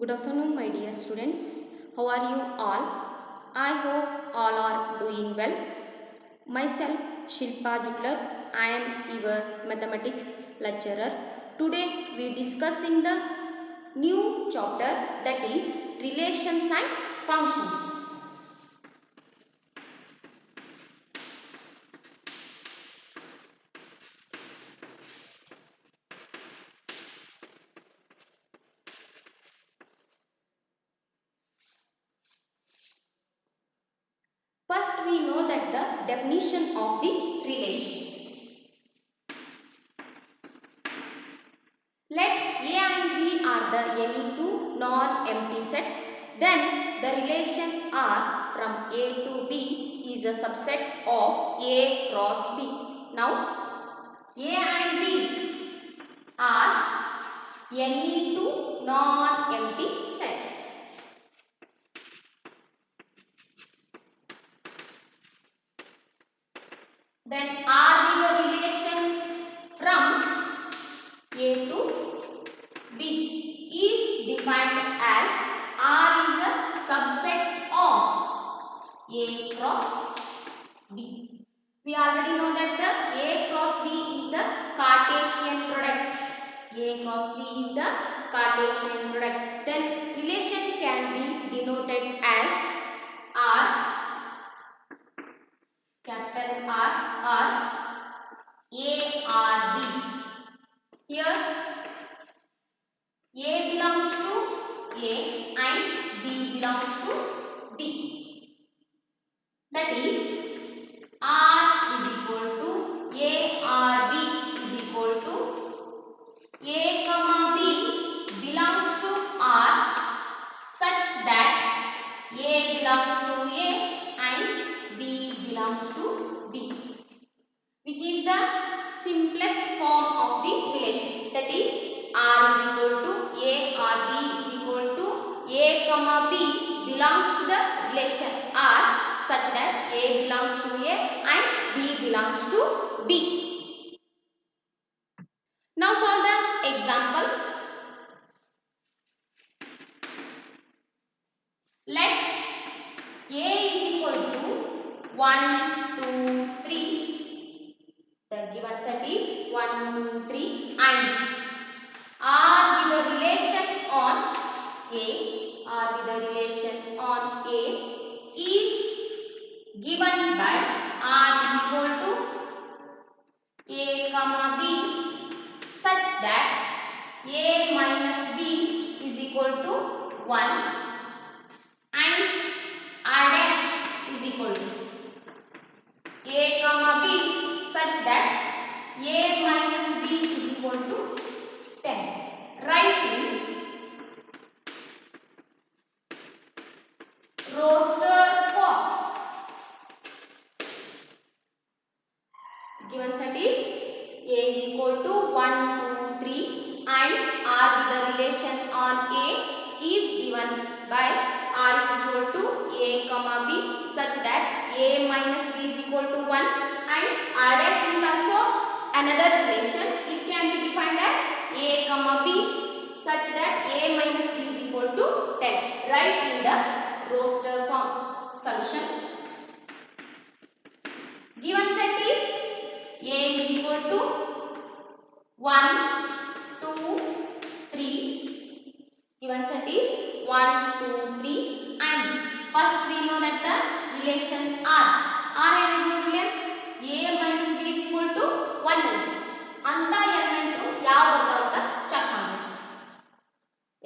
Good afternoon, my dear students. How are you all? I hope all are doing well. Myself, Shilpa Jutlar. I am your mathematics lecturer. Today, we discussing the new chapter, that is relations and functions. First, we know that the definition of the relation. Let A and B are the any two non-empty sets, then the relation R from A to B is a subset of A cross B. Now, A and B are any two non-empty sets. Then R is the relation from A to B is defined as R is a subset of A cross B. We already know that the A cross B is the Cartesian product. A cross B is the Cartesian product. Then relation can be denoted as R, capital R, or A or B. Here A belongs to A and B belongs to B. That is R is equal to A or B is equal to A comma B belongs to R such that A belongs to A and B belongs to B, which is the simplest form of the relation. That is R is equal to A or B is equal to A comma B belongs to the relation R such that A belongs to A and B belongs to B. Now solve the example. Let A is equal to 1, 2, 3. The given set is 1, 2, 3 and R with the relation on A, R with the relation on A is given by R is equal to A comma B such that A minus B is equal to 1 and R dash is equal to A comma B such that A minus B is equal to 10. Writing roster form. Given set is A is equal to 1, 2, 3 and R with the relation on A is given by R is equal to A comma B such that A minus B is equal to 1 and R dash is also another relation. It can be defined as A comma B such that A minus B is equal to 10. Write in the roster form. Solution. Given set is A is equal to 1, 2, 3. Given set is 1, 2, 3 and first we know that the relation R. R is A minus B is equal to 1 ಅಂತ element ಯಾವ ಬರ್ತಾವ ಅಂತ check ಮಾಡಬೇಕು.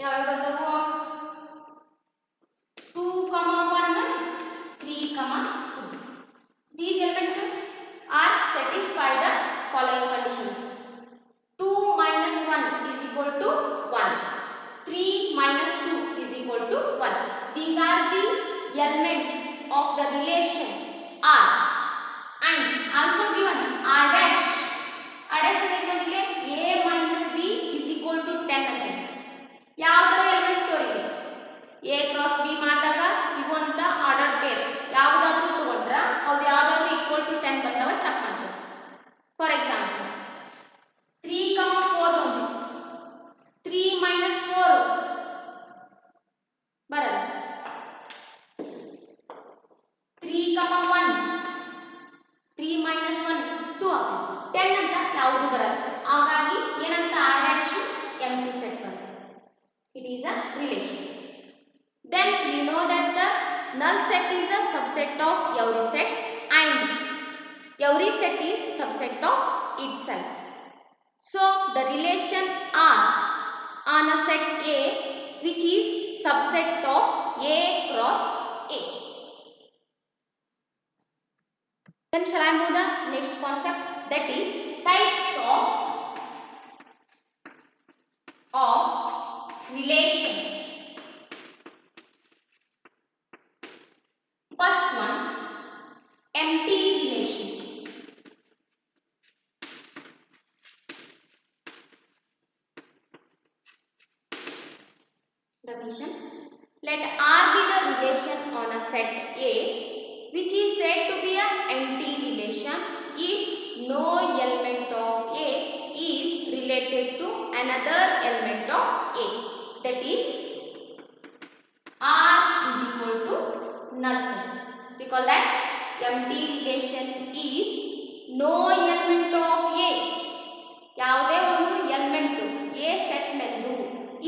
ಯಾವ ಬರ್ತಾವು 2, 1, 3, 2. These elements are satisfy the following conditions. 2 minus 1 is equal to 1. 3 minus 2 is equal to 1. These are the elements of the relation R and also given R dash. R dash is A minus B is equal to 10 ಅಂತ. ಯಾವ ತರ elements ತೋರಿದೆ A cross B ಮಾಡಿದಾಗ ಸಿಗುವಂತ order peer ಯಾವುದಾದ್ರೂ ತಗೊಂಡ್ರ ಅವು ಯಾವುದಾದ್ರೂ ಈಕ್ವಲ್ ಟು 10 ಬರ್ತಾವ ಚೆಕ್ ಮಾಡ್ತೀವಿ. ಫಾರ್ ಎಕ್ಸಾಂಪಲ್ 3, 4 ಬಂದಿತ್ತು. 3 minus 4 It is a relation. Then we know that the null set is a subset of every set and every set is subset of itself. So the relation R on a set A which is subset of A cross A. Then shall I move the next concept, that is types of relation. First one, empty relation. Revision. Let R be the relation on a set A which is said to be an empty relation if no element of A is related to another element of A. That is R is equal to null set. Recall that empty relation is no element of A. ಯಾವುದೇ ಒಂದು element A set ನಂದು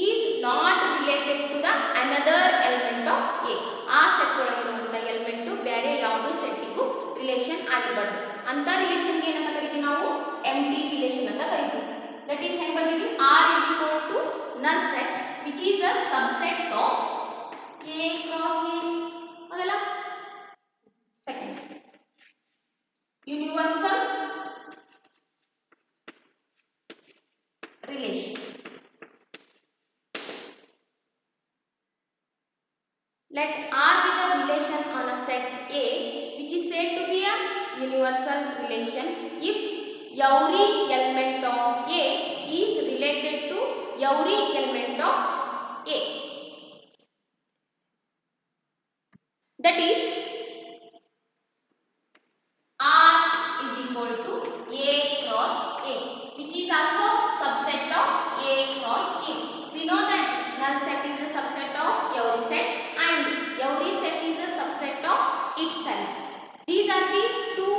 is not related to the another element of A. ಆ set ಒಳಗಿರುವಂತ element ಬೇರೆ ಯಾವುದು ಸೆಟ್ಟಿಗೂ relation ಆಗಿರಬಾರ್ದು. ಅಂತ relation ಗೆ ಏನಂತ ಕರಿತೀವಿ ನಾವು, ಎಂಪ್ಟಿ ರಿಲೇಷನ್ ಅಂತ ಕರಿತೀವಿ. ದಟ್ ಈಸ್ ಹೆಂಗ್ ಬರ್ತೀವಿ, R is equal to null set which is a subset of A cross A. ಹೌದಲ್ಲ. Second, universal relation. Let R be the relation on a set A which is said to be a universal relation if every element of A is related to every element of A. That is R is equal to A cross A which is also subset of A cross A. We know that null set is a subset of every set and every set is a subset of itself. These are the two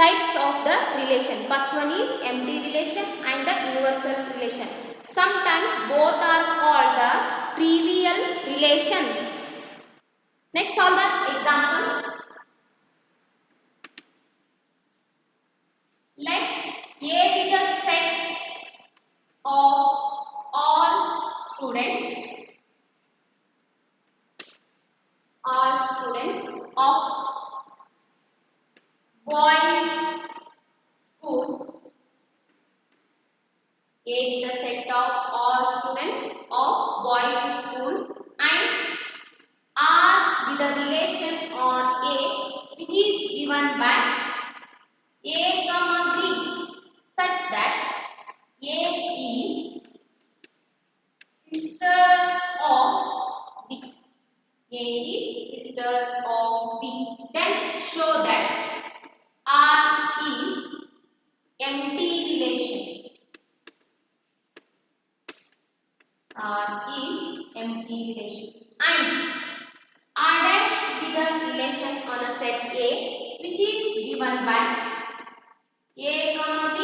types of the relation. First one is empty relation and the universal relation. Sometimes both are called the trivial relations. Next, all the example. Let A be the set of all students of boys school. A be the set of all students of boys school and R be the relation on A which is given by A comma B such that A is sister of B. A is sister of B. Then show that R is empty relation. R is empty relation. And R dash be the relation on a set A which is given by A comma B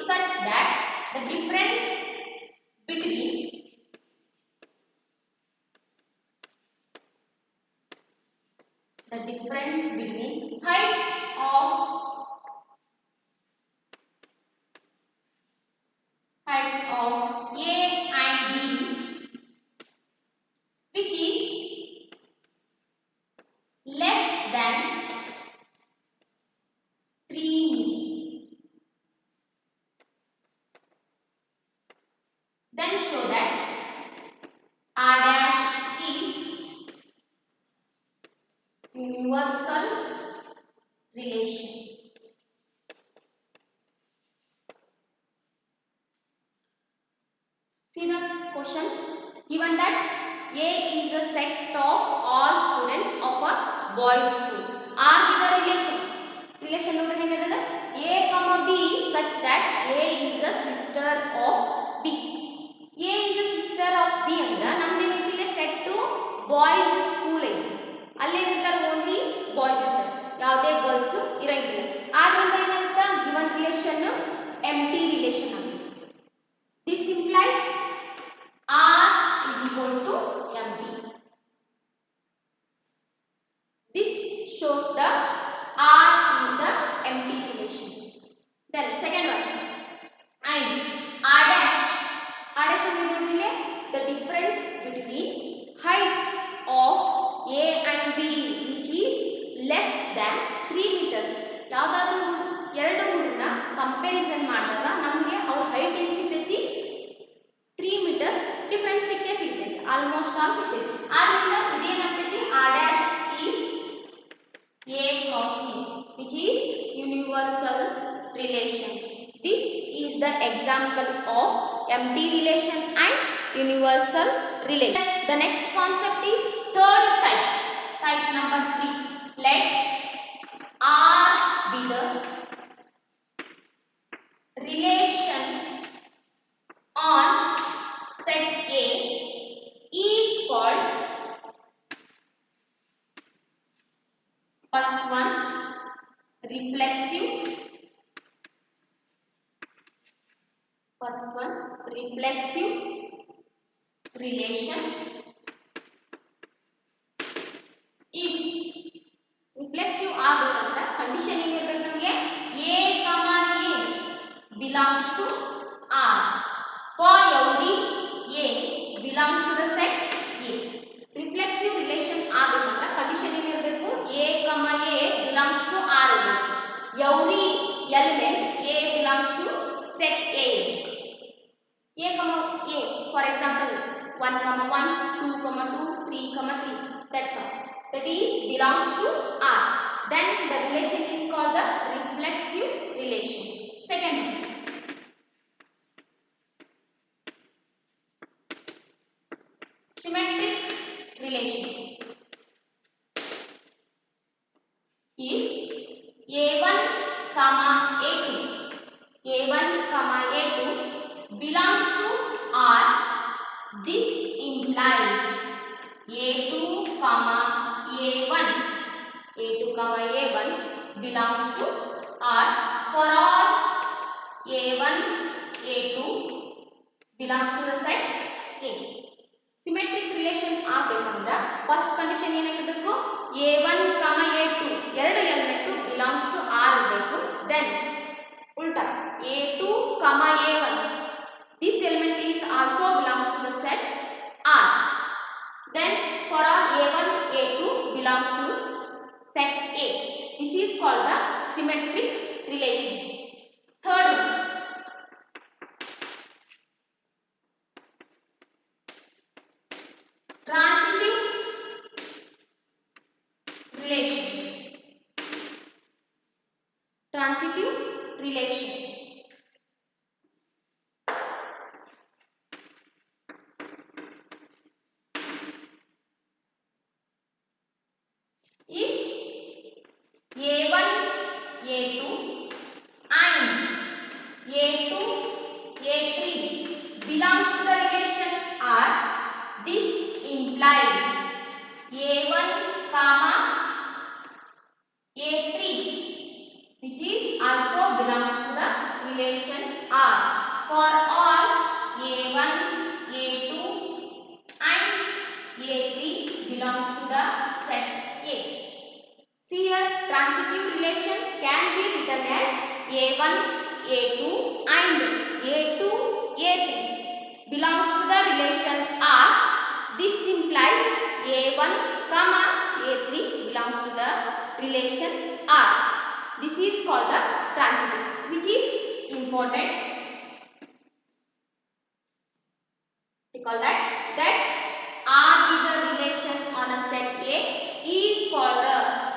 such that the difference between heights of A and B which is less than 3 meters. Then show that R dash is universal relation. See the question. Given that A is a set of all students of a boys school. R is the relation. Relation ನೋಡ್ರಿ ಹೆಂಗಿದೆ, A comma B such that A is a sister of B. A is a sister of B ಅಂದ್ರೆ ನಮ್ದು ಏನೈತಿ set to boys school ಐತಿ. ಅಲ್ಲೇನಿರ್ತಾರೆ only boys ಇರ್ತಾರೆ, ಯಾವುದೇ girls ಇರಂಗಿಲ್ಲ. ಆದ್ರಿಂದ ಏನಾಗುತ್ತೆ, ಗಿವನ್ ರಿಲೇಷನ್ ಎಂಪ್ಟಿ ರಿಲೇಷನ್ ಆಗುತ್ತೆ. This implies R difference between heights of A and B which is less than 3 meters. ಯಾವುದಾದ್ರೂ ಎರಡು ಹುಡುಗನ ಕಂಪ್ಯಾರಿಸನ್ ಮಾಡಿದಾಗ ನಮಗೆ ಅವ್ರ ಹೈಟ್ ಏನು ಸಿಗ್ತೈತಿ 3 meters ಡಿಫರೆನ್ಸ್ ಸಿಗ್ತೈತಿ, ಆಲ್ಮೋಸ್ಟ್ ಆಲ್ ಸಿಗ್ತೈತಿ. ಆದ್ದರಿಂದ ಇದೇನಾಗ್ತೈತಿ R dash is A cross E which is universal relation. This is the example of empty relation and universal relation. The next concept is third type, type number 3. Let R be the relation on set A is called first one reflexive, relation. If reflexive ಆಗಬೇಕಂದ್ರೆ condition ಏನಿರಬೇಕು ನಮಗೆ A, A belongs to R. For every A belongs to the set A. Reflexive relation ಆಗಬೇಕಂದ್ರೆ condition ಏನಿರಬೇಕು A, A belongs to R ಇರಬೇಕು. Every element A belongs to set A. A, A. For example, 1, 1, 2, 2, 3, 3. That's all. That is belongs to R. Then the relation is called the reflexive relation. Second one, symmetric relation. If A1, A2 belongs to R, this implies A2, A1 belongs to R for all A1, A2 belongs to the set A. Symmetric relation ಆಗಬೇಕಂದ್ರೆ first condition ಏನಾಗಿರಬೇಕು A1, A2 ಎರಡು element belongs to R ಇರಬೇಕು. Then ಉಲ್ಟಾ A2, A1 this element is also belongs to the set R. Then for all A1, A2 belongs to set A. This is called the symmetric relation. Third one, transitive relation. If A1, A2 and A2, A3 belongs to the relation R, this implies A1, A3 which is also belongs to the relation R for all A1, A2 and A3 belongs to the set A. See here, transitive relation can be written as A1, A2 and A2, A3 belongs to the relation R. This implies A1, A3 belongs to the relation R. This is called the transitive, which is important. Recall that R with the relation on a set A is called the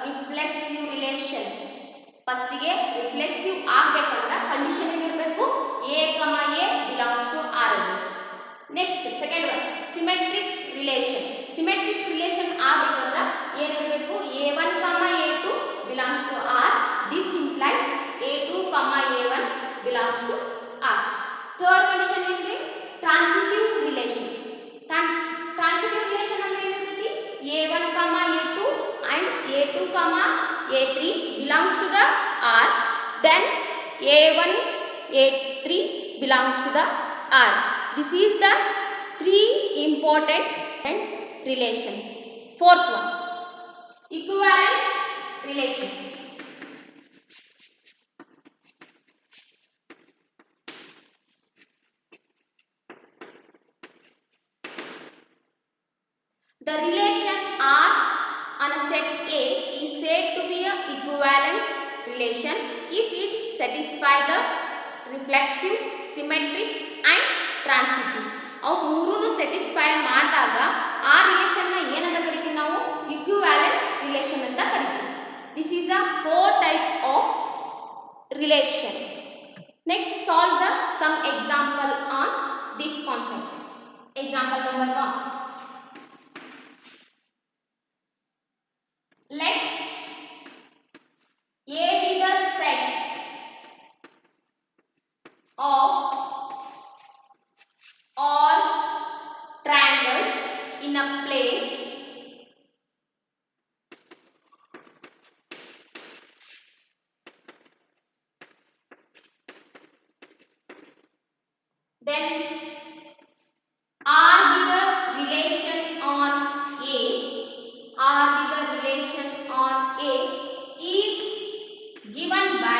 reflexive relation. First ಗೆ reflexive ಆಗಬೇಕಂದ್ರೆ condition ಏನಿರಬೇಕು A, A belongs to R. Next second one, symmetric relation. Symmetric relation ಆಗಬೇಕಂದ್ರೆ ಏನಿರಬೇಕು A1, A2 belongs to R. This implies A2, A1 belongs to R. Third condition ಏನ್ರಿ transitive relation. Transitive relation ಅಂದ್ರೆ ಏನಿರ್ತೈತಿ A1, A2 and A2, A3 belongs to the R. Then A1, A3 belongs to the R. This is the three important relations. Fourth one, equivalence relation. The relation R on a set A is said to be a equivalence relation if it satisfies the reflexive, symmetric and transitive. ಅವು ಮೂರನ್ನು satisfy ಮಾಡಿದಾಗ ಆ ರಿಲೇಷನ್ನ ಏನಂತ ಕರಿತೀವಿ ನಾವು ಇಕ್ವಿವ್ಯಾಲೆನ್ಸ್ relation ಅಂತ ಕರಿತೀವಿ. This is a 4 type of relation. Next solve the some example on this concept. Example number 1. Let A be the set of all triangles in a plane then R be the relation on A. R be the relation on A is given by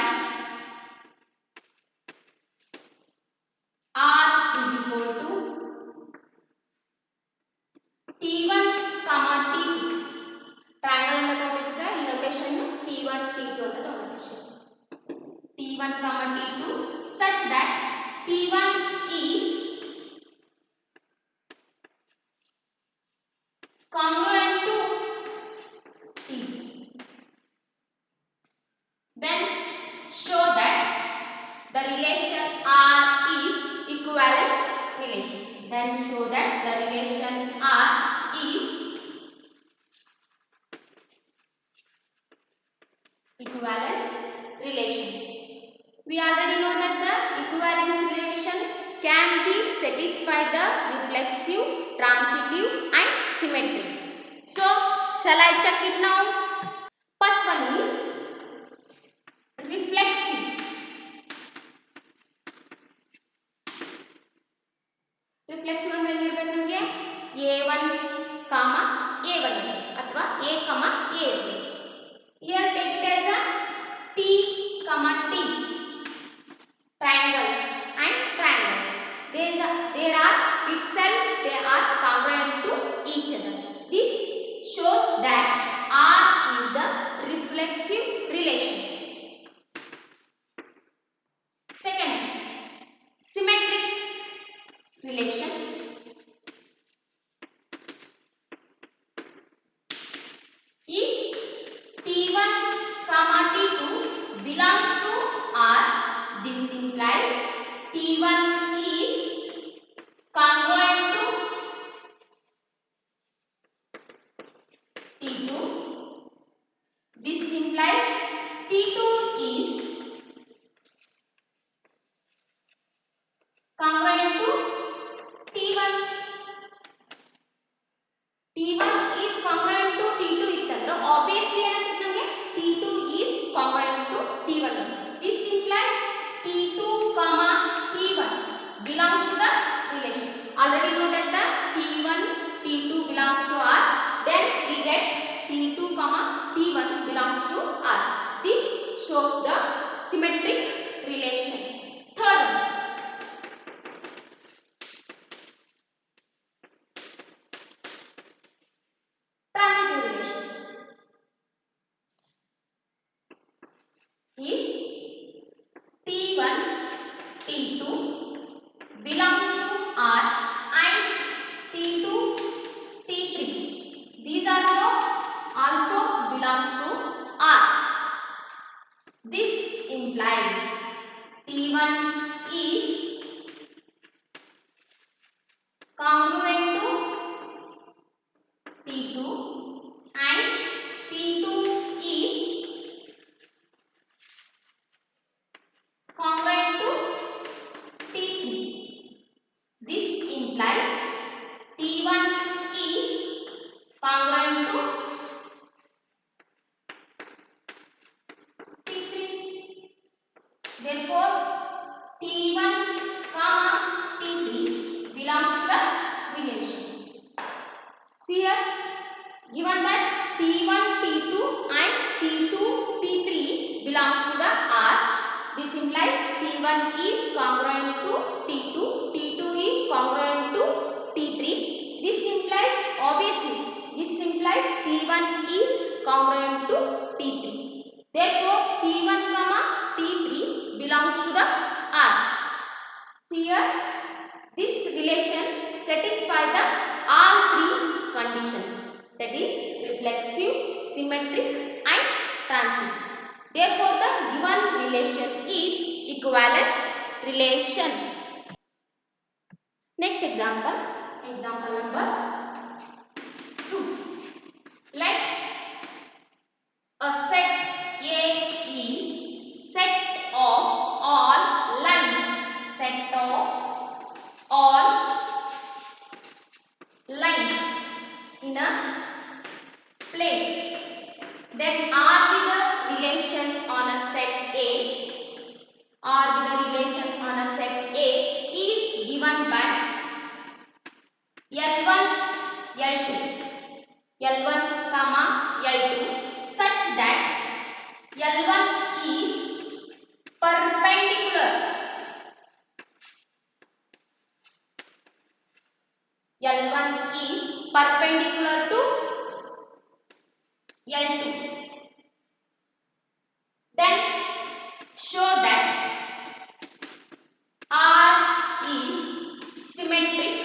R is equal to T1, T2. Triangle ಅಂತ ತಗೊಂಡಿದ್ದಕ್ಕೆ ಈ notation T1, T2 ಅಂತ ತಗೊಂಡಿದ್ದೇವೆ. T1, T2 such that T1 is congruent to T2. Then show that the relation R is equivalence relation. Then show that the relation R is equivalence relation. We already know that the equivalence relation can be satisfy the reflexive, transitive and symmetric. So shall I check it now? First one is reflexive. Reflexive ಅಂದ್ರೆ ಏನಿರಬೇಕು ನಮಗೆ A1, A1 ಅಥವಾ A, A. Here take it as a T, T triangle and triangle. There are itself they are congruent to each other. This shows that R is the reflexive relation. Second, symmetric relation. If T1, T2 belongs to R, this implies T1 is congruent to T2. This implies T2 is congruent to T1. T1 is congruent to T2 ಇತ್ತಂದ್ರೆ obviously ಏನಾಗ್ತದೆ ನಮಗೆ T2 is congruent to T1. This implies T2, T1 belongs to the relation. Already know that the T1, T2 belongs to R. Then we get T2, T1 belongs to R. This shows the symmetric relation. Third one. Transitive relation. If T1, T2 belongs to R and T2, T3, these are also belongs to R. This implies T1 is congruent to T2 and T2 is congruent to T3. This implies T1 is congruent to T3. Therefore, T1, T3 belongs to the relation. See here, given that T1, T2 and T2, T3 belongs to the R, this implies T1 is congruent to T2, T2 is congruent to T3. This implies obviously T1 is congruent to T3. Therefore, T1 comma T3 belongs to the R. Here, this relation satisfies the all three conditions, that is reflexive, symmetric and transitive. Therefore, the given relation is equivalence relation. Next example, example number 2. Let a set A is set of all lines, set of all lines in a plane. Then R with the relation on a set A, R with the relation on a set A is given by L1, L2, L1 comma L2 such that L1 is perpendicular, L1 is perpendicular to L2. Then show that R is symmetric,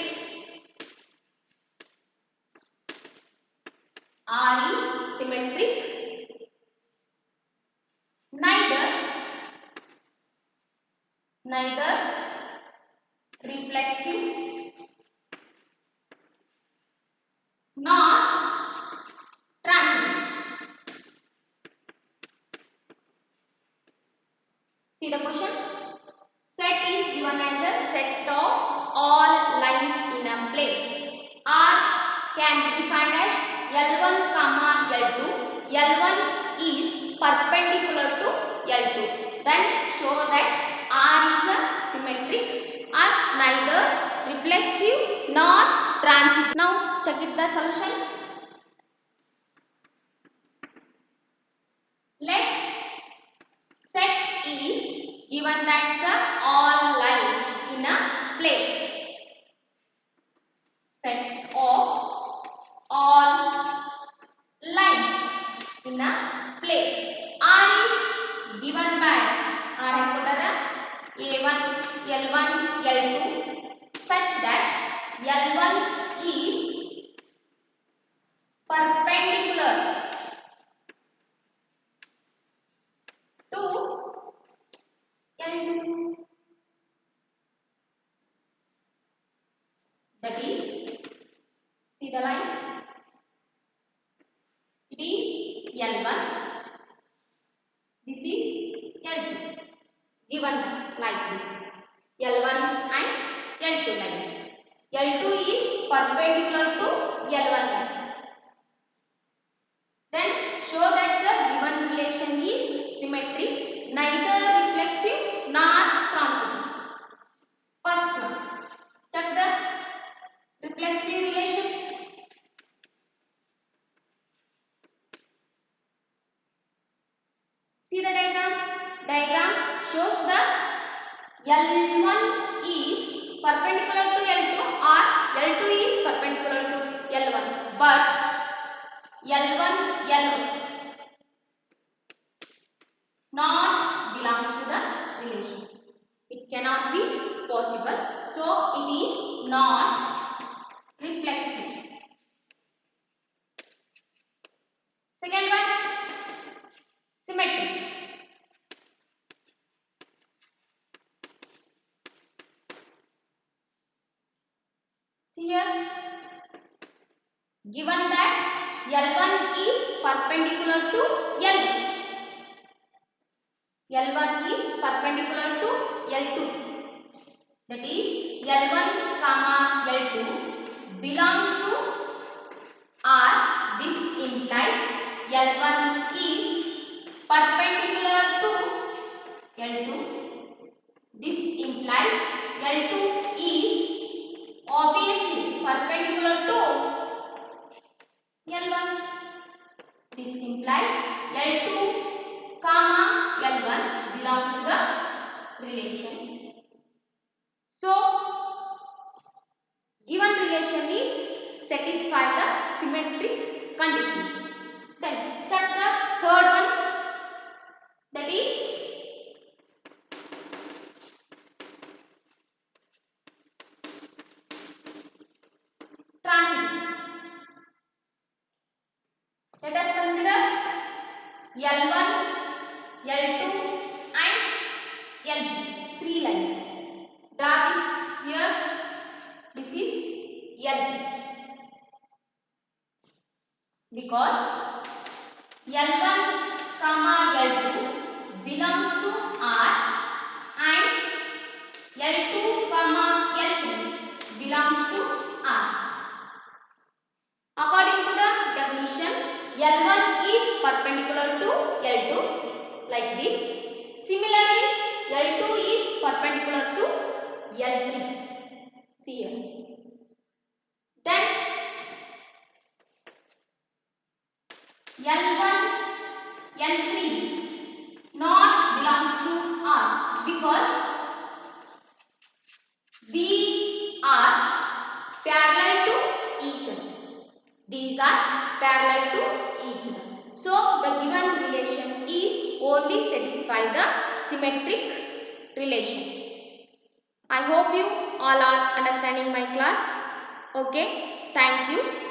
R is symmetric, neither reflexive nor transitive. See the question. Set is given as a set of all lines in a plane. R can be defined as L1 comma L2. L1 is perpendicular to L2. Then show that R is a symmetric or neither reflexive nor transitive. Now check it the solution. Let set is given that the all lines in a plane. Set of all lines in a plane. R is given by A1, L1, L2 such that L1 is perpendicular to L2. That is, see the line, it is L1, this is L2, given like this, L1 and L2 lines. L2 is perpendicular to L1 line. Then show that the given relation is symmetric, neither reflexive nor transitive. First one, check the reflexive relation. See the diagram. Diagram shows the L1 is perpendicular to L2 or L2 is perpendicular to L1, but L1 not belongs to the relation. It cannot be possible. So it is not reflexive. Second one, symmetry. See here, given that L1 is perpendicular to L2. L1 is perpendicular to L2. That is L1 comma L2 belongs to R. This implies L1 is perpendicular to L2. This implies L2 is obviously perpendicular to L1. This implies L2 comma L1 belongs to the relation. So, given relation is satisfy the symmetric condition. L1, L2 and L3. 3 lines. Draw this here. This is L3. Because L1, L2 belongs to R and L2, L3 belongs to R. According to the definition, L1 is perpendicular to L2 like this. Similarly, L2 is perpendicular to L3. See here. Then L1, L3 not belongs to R because these are parallel to each other. These are parallel to each other. So the given relation is only satisfy the symmetric relation. I hope you all are understanding my class. Okay, thank you.